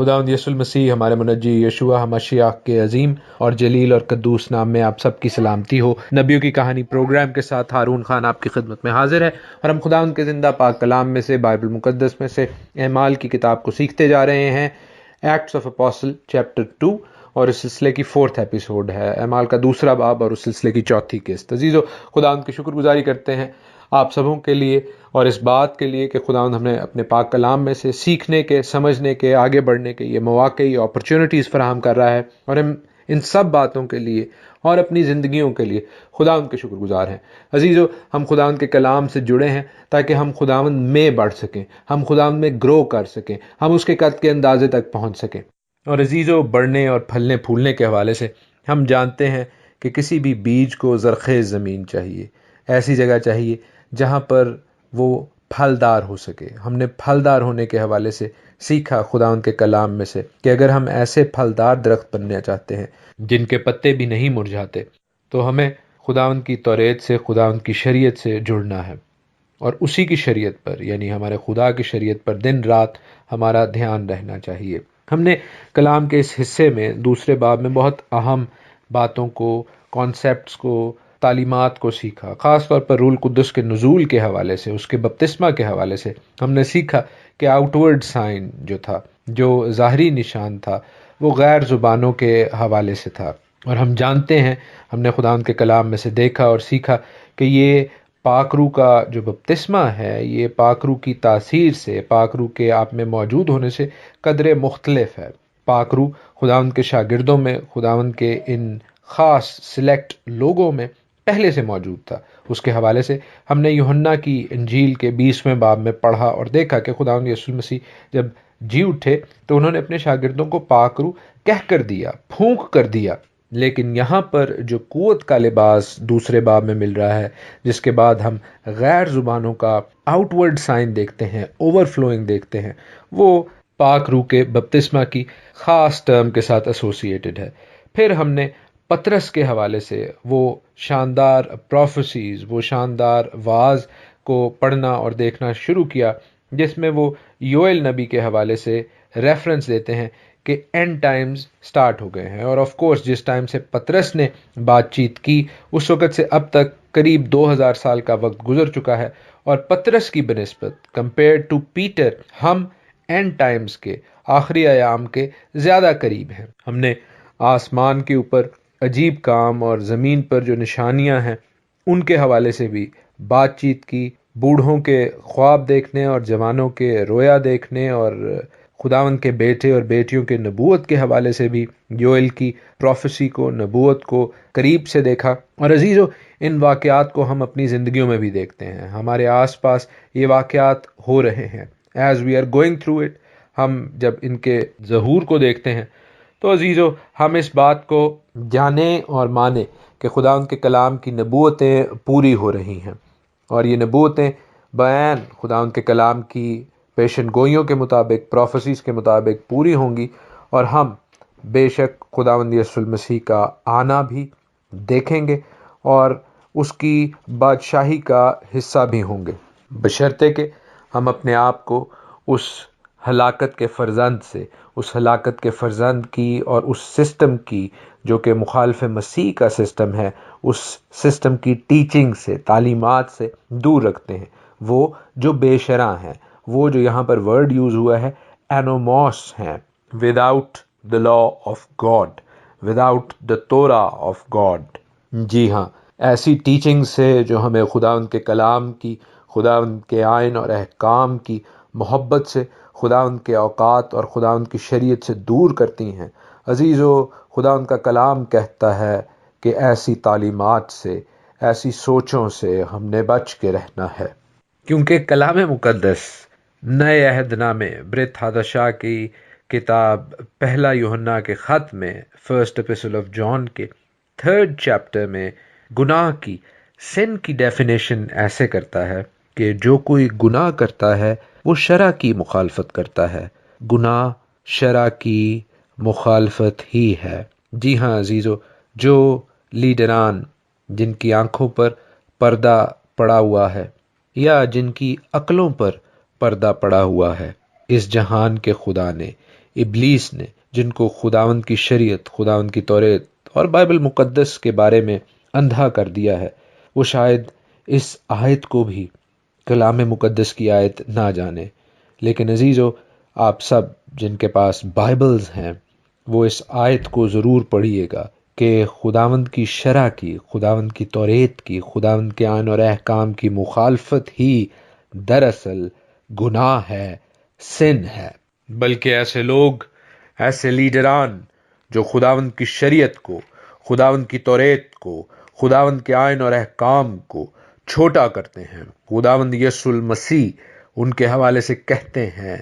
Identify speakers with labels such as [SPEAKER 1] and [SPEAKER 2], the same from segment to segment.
[SPEAKER 1] خداوند یسوع المسیح ہمارے منجی یشوع مشیخ کے عظیم اور جلیل اور قدوس نام میں آپ سب کی سلامتی ہو۔ نبیوں کی کہانی پروگرام کے ساتھ ہارون خان آپ کی خدمت میں حاضر ہے، اور ہم خداوند کے زندہ پاک کلام میں سے، بائبل مقدس میں سے اعمال کی کتاب کو سیکھتے جا رہے ہیں، ایکٹس آف اپوسل چیپٹر 2، اور اس سلسلے کی 4th ایپیسوڈ ہے، اعمال کا دوسرا باب اور اس سلسلے کی 4تھی قسط۔ عزیزو، خداوند کی شکر گزاری کرتے ہیں آپ سبوں کے لیے، اور اس بات کے لیے کہ خداوند ہمیں اپنے پاک کلام میں سے سیکھنے کے، سمجھنے کے، آگے بڑھنے کے یہ مواقع، یہ اپرچونٹیز فراہم کر رہا ہے، اور ہم ان سب باتوں کے لیے اور اپنی زندگیوں کے لیے خداوند کے شکر گزار ہیں۔ عزیزو، ہم خداوند کے کلام سے جڑے ہیں تاکہ ہم خداوند میں بڑھ سکیں، ہم خداوند میں گرو کر سکیں، ہم اس کے قد کے اندازے تک پہنچ سکیں۔ اور عزیزو، بڑھنے اور پھلنے پھولنے کے حوالے سے ہم جانتے ہیں کہ کسی بھی بیج کو زرخیز زمین چاہیے، ایسی جگہ چاہیے جہاں پر وہ پھلدار ہو سکے۔ ہم نے پھلدار ہونے کے حوالے سے سیکھا خداوند کے کلام میں سے کہ اگر ہم ایسے پھلدار درخت بننا چاہتے ہیں جن کے پتے بھی نہیں مرجھاتے، تو ہمیں خداوند کی توریت سے، خداوند کی شریعت سے جڑنا ہے، اور اسی کی شریعت پر، یعنی ہمارے خدا کی شریعت پر دن رات ہمارا دھیان رہنا چاہیے۔ ہم نے کلام کے اس حصے میں، دوسرے باب میں، بہت اہم باتوں کو، کانسیپٹس کو، تعلیمات کو سیکھا، خاص طور پر روح القدس کے نزول کے حوالے سے، اس کے بپتسمہ کے حوالے سے ہم نے سیکھا کہ آؤٹ ورڈ سائن جو تھا، جو ظاہری نشان تھا، وہ غیر زبانوں کے حوالے سے تھا۔ اور ہم جانتے ہیں، ہم نے خداوند کے کلام میں سے دیکھا اور سیکھا کہ یہ پاک روح کا جو بپتسمہ ہے، یہ پاک روح کی تاثیر سے، پاک روح کے آپ میں موجود ہونے سے قدرے مختلف ہے۔ پاک روح خداوند کے شاگردوں میں، خداوند کے ان خاص سلیکٹ لوگوں میں پہلے سے موجود تھا۔ اس کے حوالے سے ہم نے یوحنا کی انجیل کے 20ویں باب میں پڑھا اور دیکھا کہ خداوند یسوع مسیح جب جی اٹھے تو انہوں نے اپنے شاگردوں کو پاک روح کہہ کر دیا، پھونک کر دیا۔ لیکن یہاں پر جو قوت کا لباس دوسرے باب میں مل رہا ہے، جس کے بعد ہم غیر زبانوں کا آؤٹ ورڈ سائن دیکھتے ہیں، اوور فلوئنگ دیکھتے ہیں، وہ پاک روح کے بپتسمہ کی خاص ٹرم کے ساتھ ایسوسیٹڈ ہے۔ پھر ہم نے پطرس کے حوالے سے وہ شاندار پروفیسیز، وہ شاندار واعظ کو پڑھنا اور دیکھنا شروع کیا، جس میں وہ یوئیل نبی کے حوالے سے ریفرنس دیتے ہیں کہ اینڈ ٹائمز سٹارٹ ہو گئے ہیں۔ اور آف کورس جس ٹائم سے پطرس نے بات چیت کی، اس وقت سے اب تک قریب 2000 سال کا وقت گزر چکا ہے، اور پطرس کی بنسبت کمپیئر ٹو پیٹر ہم اینڈ ٹائمز کے، آخری ایام کے زیادہ قریب ہیں۔ ہم نے آسمان کے اوپر عجیب کام اور زمین پر جو نشانیاں ہیں ان کے حوالے سے بھی بات چیت کی، بوڑھوں کے خواب دیکھنے اور جوانوں کے رویا دیکھنے، اور خداوند کے بیٹے اور بیٹیوں کے نبوت کے حوالے سے بھی یوئیل کی پروفیسی کو، نبوت کو قریب سے دیکھا۔ اور عزیزو، ان واقعات کو ہم اپنی زندگیوں میں بھی دیکھتے ہیں، ہمارے آس پاس یہ واقعات ہو رہے ہیں۔ As we are going through it, ہم جب ان کے ظہور کو دیکھتے ہیں تو عزیزو، ہم اس بات کو جانیں اور مانیں کہ خداوند کے کلام کی نبوتیں پوری ہو رہی ہیں، اور یہ نبوتیں بیان خداوند کے کلام کی پیشن گوئیوں کے مطابق، پروفیسیز کے مطابق پوری ہوں گی، اور ہم بے شک خداوند یسوع المسیح کا آنا بھی دیکھیں گے اور اس کی بادشاہی کا حصہ بھی ہوں گے، بشرطے کہ ہم اپنے آپ کو اس ہلاکت کے فرزند سے، اس ہلاکت کے فرزند کی اور اس سسٹم کی جو کہ مخالف مسیح کا سسٹم ہے، اس سسٹم کی ٹیچنگ سے، تعلیمات سے دور رکھتے ہیں۔ وہ جو بے شرع ہیں، وہ جو یہاں پر ورڈ یوز ہوا ہے اینوموس ہیں، without the law of God, without the Torah of God. جی ہاں، ایسی ٹیچنگ سے جو ہمیں خداوند کے کلام کی، خداوند کے آئین اور احکام کی محبت سے، خداوند کے اوقات اور خداوند کی شریعت سے دور کرتی ہیں۔ عزیزو، خداوند کا کلام کہتا ہے کہ ایسی تعلیمات سے، ایسی سوچوں سے ہم نے بچ کے رہنا ہے، کیونکہ کلام مقدس نئے عہد نامے برت حادثہ کی کتاب پہلا یوحنا کے خط میں، فرسٹ ایپیسل آف جان کے 3rd چیپٹر میں گناہ کی، سن کی ڈیفینیشن ایسے کرتا ہے کہ جو کوئی گناہ کرتا ہے وہ شرع کی مخالفت کرتا ہے، گناہ شرع کی مخالفت ہی ہے۔ جی ہاں عزیزو، جو لیڈران جن کی آنکھوں پر پردہ پڑا ہوا ہے، یا جن کی عقلوں پر پردہ پڑا ہوا ہے، اس جہان کے خدا نے، ابلیس نے، جن کو خداوند کی شریعت، خداوند کی توریت اور بائبل مقدس کے بارے میں اندھا کر دیا ہے، وہ شاید اس آیت کو بھی کلام مقدس کی آیت نہ جانے۔ لیکن عزیزو، آپ سب جن کے پاس بائبلز ہیں وہ اس آیت کو ضرور پڑھیے گا کہ خداوند کی شرع کی، خداوند کی توریت کی، خداوند کے آئین اور احکام کی مخالفت ہی دراصل گناہ ہے، سن ہے۔ بلکہ ایسے لوگ، ایسے لیڈران جو خداوند کی شریعت کو، خداوند کی توریت کو، خداوند کے آئین اور احکام کو چھوٹا کرتے ہیں، خداوند یسوع المسیح ان کے حوالے سے کہتے ہیں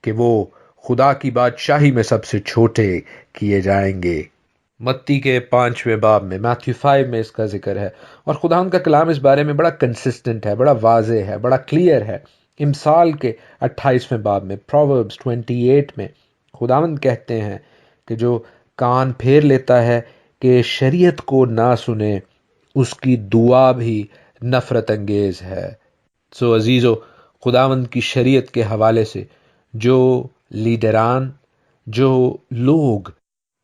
[SPEAKER 1] کہ وہ خدا کی بادشاہی میں سب سے چھوٹے کیے جائیں گے۔ متی کے 5ویں باب میں، میتھیو 5 میں اس کا ذکر ہے، اور خداوند کا کلام اس بارے میں بڑا کنسسٹنٹ ہے، بڑا واضح ہے، بڑا کلیئر ہے۔ امثال کے 28ویں باب میں، پرووربس 28 میں خداوند کہتے ہیں کہ جو کان پھیر لیتا ہے کہ شریعت کو نہ سنے، اس کی دعا بھی نفرت انگیز ہے۔ سو عزیزو، خداوند کی شریعت کے حوالے سے جو لیڈران، جو لوگ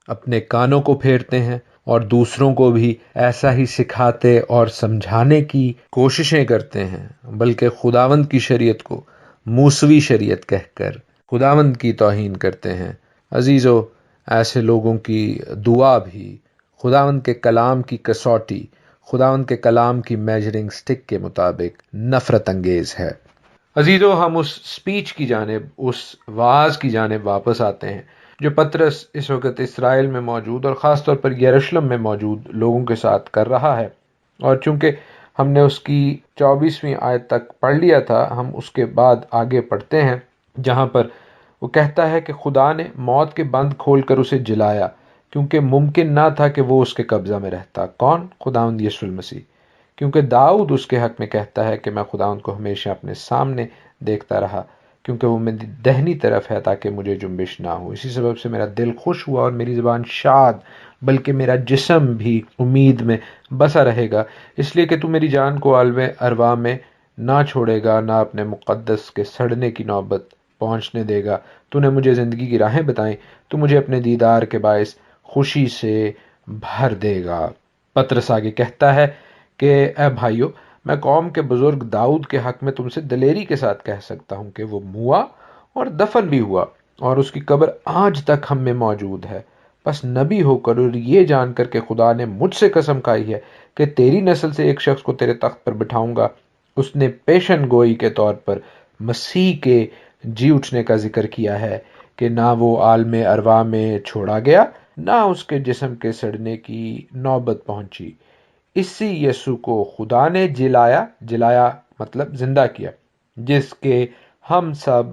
[SPEAKER 1] اپنے کانوں کو پھیرتے ہیں اور دوسروں کو بھی ایسا ہی سکھاتے اور سمجھانے کی کوششیں کرتے ہیں، بلکہ خداوند کی شریعت کو موسوی شریعت کہہ کر خداوند کی توہین کرتے ہیں، عزیزو، ایسے لوگوں کی دعا بھی خداوند کے کلام کی کسوٹی، خداوند کے کلام کی میجرنگ سٹک کے مطابق نفرت انگیز ہے۔ عزیزو، ہم اس سپیچ کی جانب، اس واعظ کی جانب واپس آتے ہیں جو پطرس اس وقت اسرائیل میں موجود اور خاص طور پر یروشلم میں موجود لوگوں کے ساتھ کر رہا ہے۔ اور چونکہ ہم نے اس کی 24ویں آیت تک پڑھ لیا تھا، ہم اس کے بعد آگے پڑھتے ہیں جہاں پر وہ کہتا ہے کہ خدا نے موت کے بند کھول کر اسے جلایا، کیونکہ ممکن نہ تھا کہ وہ اس کے قبضہ میں رہتا۔ کون؟ خداوند یسوع المسیح۔ کیونکہ داؤد اس کے حق میں کہتا ہے کہ میں خداوند کو ہمیشہ اپنے سامنے دیکھتا رہا، کیونکہ وہ میری دہنی طرف ہے تاکہ مجھے جنبش نہ ہو۔ اسی سبب سے میرا دل خوش ہوا اور میری زبان شاد، بلکہ میرا جسم بھی امید میں بسا رہے گا، اس لیے کہ تو میری جان کو عالم ارواح میں نہ چھوڑے گا، نہ اپنے مقدس کے سڑنے کی نوبت پہنچنے دے گا۔ تو نے مجھے زندگی کی راہیں بتائیں، تو مجھے اپنے دیدار کے باعث خوشی سے بھر دے گا۔ پطرس آگے کہتا ہے کہ اے بھائیو، میں قوم کے بزرگ داؤد کے حق میں تم سے دلیری کے ساتھ کہہ سکتا ہوں کہ وہ موا اور دفن بھی ہوا، اور اس کی قبر آج تک ہم میں موجود ہے۔ بس نبی ہو کر اور یہ جان کر کہ خدا نے مجھ سے قسم کھائی ہے کہ تیری نسل سے ایک شخص کو تیرے تخت پر بٹھاؤں گا، اس نے پیشن گوئی کے طور پر مسیح کے جی اٹھنے کا ذکر کیا ہے کہ نہ وہ عالم ارواح میں چھوڑا گیا، نہ اس کے جسم کے سڑنے کی نوبت پہنچی۔ اسی یسوع کو خدا نے جلایا مطلب زندہ کیا، جس کے ہم سب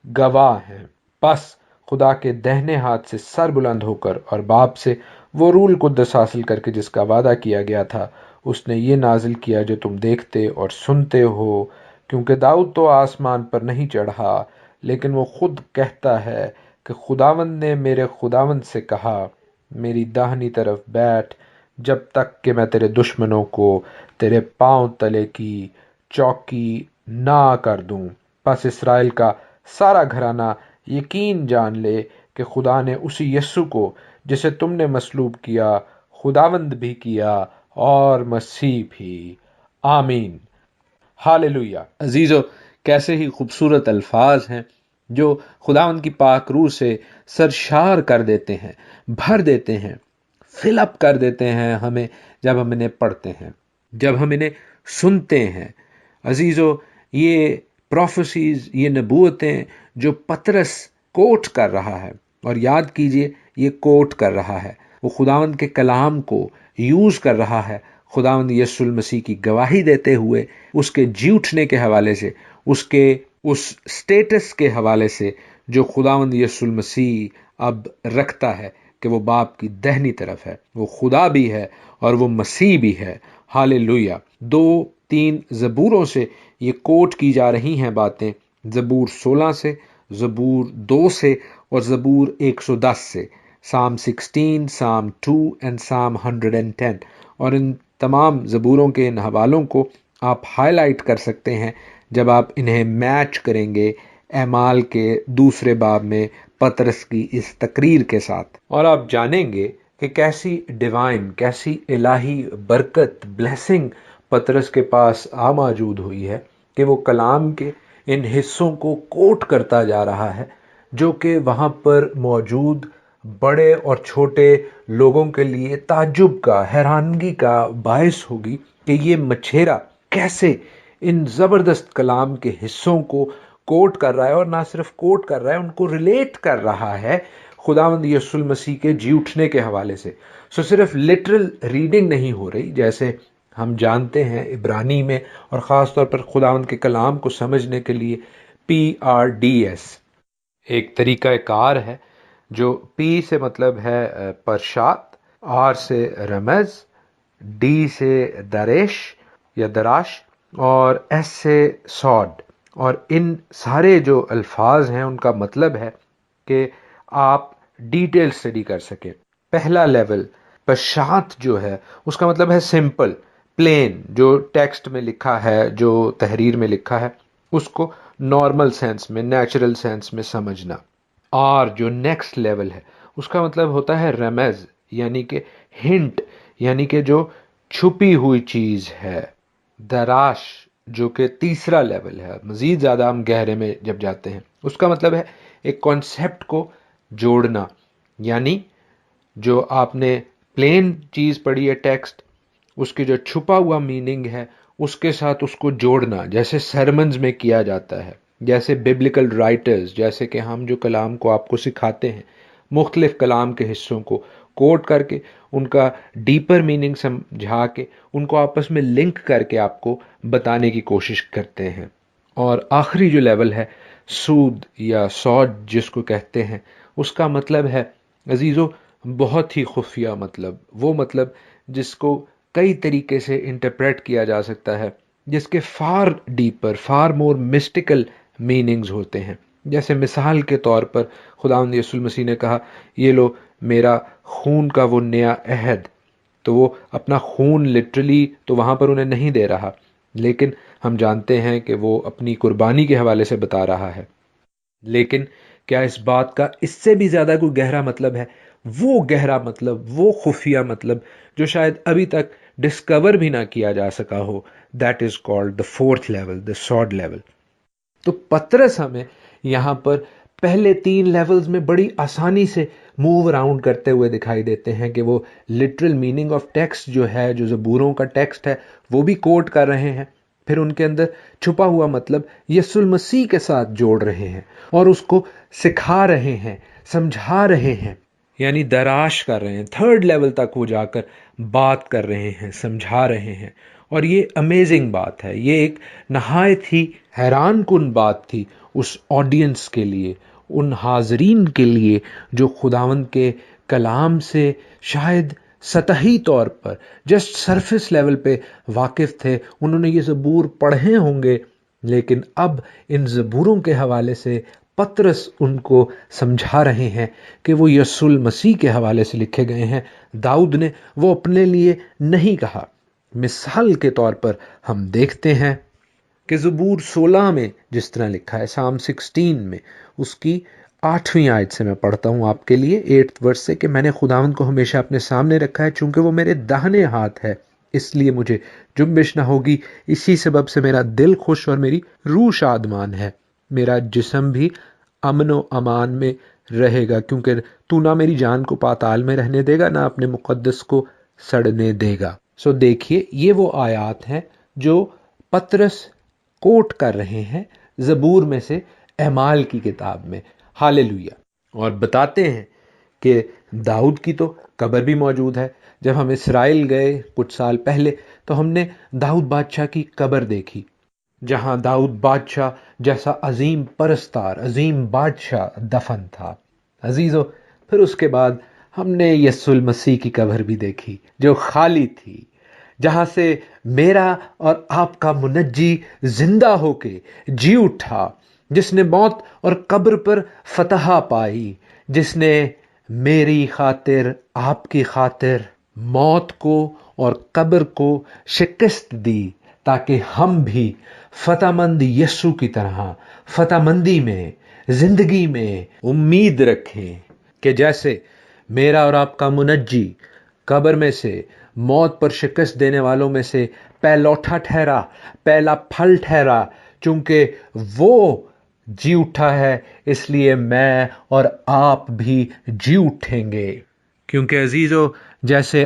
[SPEAKER 1] گواہ ہیں۔ پس خدا کے دہنے ہاتھ سے سر بلند ہو کر اور باپ سے وہ روح القدس حاصل کر کے جس کا وعدہ کیا گیا تھا، اس نے یہ نازل کیا جو تم دیکھتے اور سنتے ہو۔ کیونکہ داؤد تو آسمان پر نہیں چڑھا، لیکن وہ خود کہتا ہے کہ خداوند نے میرے خداوند سے کہا، میری داہنی طرف بیٹھ، جب تک کہ میں تیرے دشمنوں کو تیرے پاؤں تلے کی چوکی نہ کر دوں۔ پس اسرائیل کا سارا گھرانہ یقین جان لے کہ خدا نے اسی یسوع کو جسے تم نے مصلوب کیا، خداوند بھی کیا اور مسیح بھی۔ آمین۔ ہاللویہ۔ عزیزو، کیسے ہی خوبصورت الفاظ ہیں جو خداوند کی پاک روح سے سرشار کر دیتے ہیں، بھر دیتے ہیں، فل اپ کر دیتے ہیں ہمیں جب ہم انہیں پڑھتے ہیں، جب ہم انہیں سنتے ہیں۔ عزیزو، یہ پروفیسیز، یہ نبوتیں جو پطرس کوٹ کر رہا ہے، اور یاد کیجئے یہ کوٹ کر رہا ہے، وہ خداوند کے کلام کو یوز کر رہا ہے، خداوند یسوع المسیح کی گواہی دیتے ہوئے، اس کے جی اٹھنے کے حوالے سے، اس سٹیٹس کے حوالے سے جو خداوند یسوع المسیح اب رکھتا ہے کہ وہ باپ کی دہنی طرف ہے، وہ خدا بھی ہے اور وہ مسیح بھی ہے۔ ہاللویہ۔ 2-3 زبوروں سے یہ کوٹ کی جا رہی ہیں باتیں، زبور 16 سے، زبور 2 سے اور زبور 110 سے، Psalm 16, Psalm 2 and Psalm 110۔ اور ان تمام زبوروں کے ان حوالوں کو آپ ہائی لائٹ کر سکتے ہیں جب آپ انہیں میچ کریں گے اعمال کے 2 باب میں پطرس کی اس تقریر کے ساتھ، اور آپ جانیں گے کہ کیسی ڈیوائن، کیسی الہی برکت، بلیسنگ پطرس کے پاس موجود ہوئی ہے کہ وہ کلام کے ان حصوں کو کوٹ کرتا جا رہا ہے جو کہ وہاں پر موجود بڑے اور چھوٹے لوگوں کے لیے تعجب کا، حیرانگی کا باعث ہوگی کہ یہ مچھیرا کیسے ان زبردست کلام کے حصوں کو کوٹ کر رہا ہے، اور نہ صرف کوٹ کر رہا ہے، ان کو ریلیٹ کر رہا ہے خداوند یسوع المسیح کے جی اٹھنے کے حوالے سے۔ صرف لٹرل ریڈنگ نہیں ہو رہی، جیسے ہم جانتے ہیں عبرانی میں، اور خاص طور پر خداوند کے کلام کو سمجھنے کے لیے PRDS ایک طریقہ کار ہے، جو P سے مطلب ہے پرشات، R سے رمز، D سے درش یا دراش، اور S سے سوڈ، اور ان سارے جو الفاظ ہیں ان کا مطلب ہے کہ آپ ڈیٹیل اسٹڈی کر سکیں۔ پہلا لیول پشات جو ہے اس کا مطلب ہے سمپل، پلین، جو ٹیکسٹ میں لکھا ہے، جو تحریر میں لکھا ہے اس کو نارمل سینس میں، نیچرل سینس میں سمجھنا۔ اور جو نیکسٹ لیول ہے اس کا مطلب ہوتا ہے رمز، یعنی کہ ہنٹ، یعنی کہ جو چھپی ہوئی چیز ہے۔ دراش جو کہ تیسرا لیول ہے، مزید زیادہ ہم گہرے میں جب جاتے ہیں، اس کا مطلب ہے ایک کانسیپٹ کو جوڑنا، یعنی جو آپ نے پلین چیز پڑھی ہے ٹیکسٹ، اس کی جو چھپا ہوا میننگ ہے اس کے ساتھ اس کو جوڑنا، جیسے سرمنز میں کیا جاتا ہے، جیسے بیبلیکل رائٹرز، جیسے کہ ہم جو کلام کو آپ کو سکھاتے ہیں، مختلف کلام کے حصوں کو کوٹ کر کے ان کا ڈیپر میننگ سمجھا کے ان کو آپس میں لنک کر کے آپ کو بتانے کی کوشش کرتے ہیں۔ اور آخری جو لیول ہے سود یا سوڈ جس کو کہتے ہیں، اس کا مطلب ہے عزیزو بہت ہی خفیہ مطلب، وہ مطلب جس کو کئی طریقے سے انٹرپریٹ کیا جا سکتا ہے، جس کے for deeper, for more mystical meanings ہوتے ہیں۔ جیسے مثال کے طور پر خداوند یسوع المسیح نے کہا، یہ لو میرا خون کا وہ نیا عہد، تو وہ اپنا خون لٹرلی تو وہاں پر انہیں نہیں دے رہا، لیکن ہم جانتے ہیں کہ وہ اپنی قربانی کے حوالے سے بتا رہا ہے۔ لیکن کیا اس بات کا اس سے بھی زیادہ کوئی گہرا مطلب ہے؟ وہ گہرا مطلب، وہ خفیہ مطلب جو شاید ابھی تک ڈسکور بھی نہ کیا جا سکا ہو، that is called the fourth level, the sod level. تو پطرس ہمیں یہاں پر پہلے 3 لیولز میں بڑی آسانی سے موو اراؤنڈ کرتے ہوئے دکھائی دیتے ہیں کہ وہ لٹرل میننگ آف ٹیکسٹ جو ہے، جو زبوروں کا ٹیکسٹ ہے، وہ بھی کوٹ کر رہے ہیں، پھر ان کے اندر چھپا ہوا مطلب یسوع المسیح کے ساتھ جوڑ رہے ہیں اور اس کو سکھا رہے ہیں، سمجھا رہے ہیں، یعنی دراش کر رہے ہیں، تھرڈ لیول تک وہ جا کر بات کر رہے ہیں، سمجھا رہے ہیں۔ اور یہ امیزنگ بات ہے، یہ ایک نہایت ہی حیران کن بات تھی اس آڈینس کے لیے، ان حاضرین کے لیے جو خداوند کے کلام سے شاید سطحی طور پر جسٹ سرفس لیول پہ واقف تھے۔ انہوں نے یہ زبور پڑھے ہوں گے، لیکن اب ان زبوروں کے حوالے سے پطرس ان کو سمجھا رہے ہیں کہ وہ یسوع المسیح کے حوالے سے لکھے گئے ہیں۔ داؤد نے وہ اپنے لیے نہیں کہا۔ مثال کے طور پر ہم دیکھتے ہیں کہ زبور 16 میں جس طرح لکھا ہے، سام 16 میں، اس کی 8ویں آیت سے میں پڑھتا ہوں آپ کے لیے، 8th ورس سے، کہ میں نے خداوند کو ہمیشہ اپنے سامنے رکھا ہے، چونکہ وہ میرے داہنے ہاتھ ہے، اس لیے مجھے جنبش نہ ہوگی۔ اسی سبب سے میرا دل خوش اور میری روح شادمان ہے، میرا جسم بھی امن و امان میں رہے گا، کیونکہ تو نہ میری جان کو پاتال میں رہنے دے گا، نہ اپنے مقدس کو سڑنے دے گا۔ سو دیکھیے، یہ وہ آیات ہیں جو پطرس کوٹ کر رہے ہیں زبور میں سے اعمال کی کتاب میں۔ ہاللیلویا۔ اور بتاتے ہیں کہ داؤد کی تو قبر بھی موجود ہے۔ جب ہم اسرائیل گئے کچھ سال پہلے تو ہم نے داؤد بادشاہ کی قبر دیکھی، جہاں داؤد بادشاہ جیسا عظیم پرستار، عظیم بادشاہ دفن تھا۔ عزیزو، پھر اس کے بعد ہم نے یسوع المسیح کی قبر بھی دیکھی جو خالی تھی، جہاں سے میرا اور آپ کا منجی زندہ ہو کے جی اٹھا، جس نے موت اور قبر پر فتح پائی، جس نے میری خاطر، آپ کی خاطر موت کو اور قبر کو شکست دی، تاکہ ہم بھی فتح مند یسوع کی طرح فتح مندی میں زندگی میں امید رکھیں کہ جیسے میرا اور آپ کا منجی قبر میں سے موت پر شکست دینے والوں میں سے پہلوٹا ٹھہرا، پہلا پھل ٹھہرا، چونکہ وہ جی اٹھا ہے، اس لیے میں اور آپ بھی جی اٹھیں گے۔ کیونکہ عزیزو، جیسے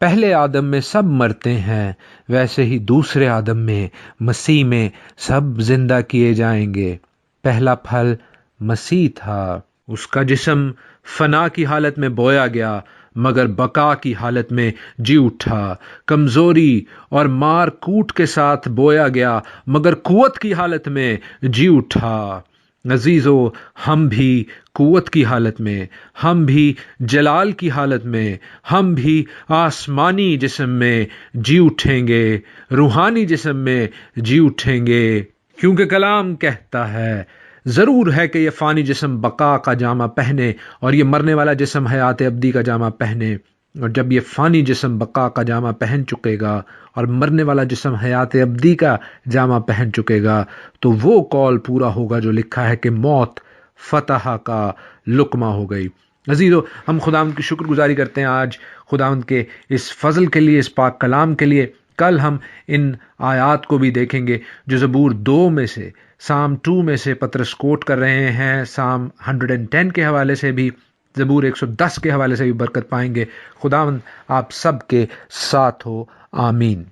[SPEAKER 1] پہلے آدم میں سب مرتے ہیں، ویسے ہی دوسرے آدم میں، مسیح میں سب زندہ کیے جائیں گے۔ پہلا پھل مسیح تھا، اس کا جسم فنا کی حالت میں بویا گیا مگر بقا کی حالت میں جی اٹھا، کمزوری اور مار کوٹ کے ساتھ بویا گیا مگر قوت کی حالت میں جی اٹھا۔ عزیزو، ہم بھی قوت کی حالت میں، ہم بھی جلال کی حالت میں، ہم بھی آسمانی جسم میں جی اٹھیں گے، روحانی جسم میں جی اٹھیں گے، کیونکہ کلام کہتا ہے ضرور ہے کہ یہ فانی جسم بقا کا جامہ پہنے اور یہ مرنے والا جسم حیات ابدی کا جامہ پہنے۔ اور جب یہ فانی جسم بقا کا جامہ پہن چکے گا اور مرنے والا جسم حیات ابدی کا جامہ پہن چکے گا تو وہ قول پورا ہوگا جو لکھا ہے کہ موت فتح کا لقمہ ہو گئی۔ عزیزو، ہم خداوند کی شکر گزاری کرتے ہیں آج خداوند کے اس فضل کے لیے، اس پاک کلام کے لیے۔ کل ہم ان آیات کو بھی دیکھیں گے جو زبور 2 میں سے، سام 2 میں سے پطرس کوٹ کر رہے ہیں، سام 110 کے حوالے سے بھی، زبور 110 کے حوالے سے بھی برکت پائیں گے۔ خداوند آپ سب کے ساتھ ہو، آمین۔